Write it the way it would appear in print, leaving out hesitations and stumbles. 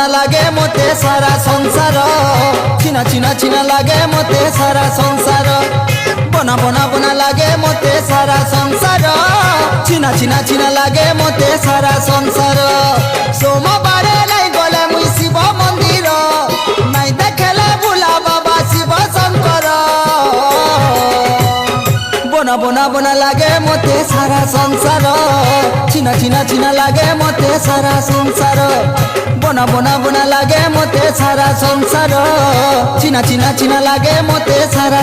বনা লাগে মতে সারা সংসার চিনা চিনা চিনা লাগে মতে সারা সংসার বনা বনা বনা লাগে মতে সারা সংসার চিনা চিনা চিনা লাগে মতে সারা সংসার সোমবারে লাই গলে মুই শিব মন্দির নাই দেখলে ভুলা বাবা শিব শঙ্কর বনা বনা বনা লাগে মতে সারা সংসার চিনা চিনা চিনা লাগে মতে সারা সংসার বনা বনা বনা লাগে মতে সারা সংসার চিনা চিনা চিনা লাগে মতে সারা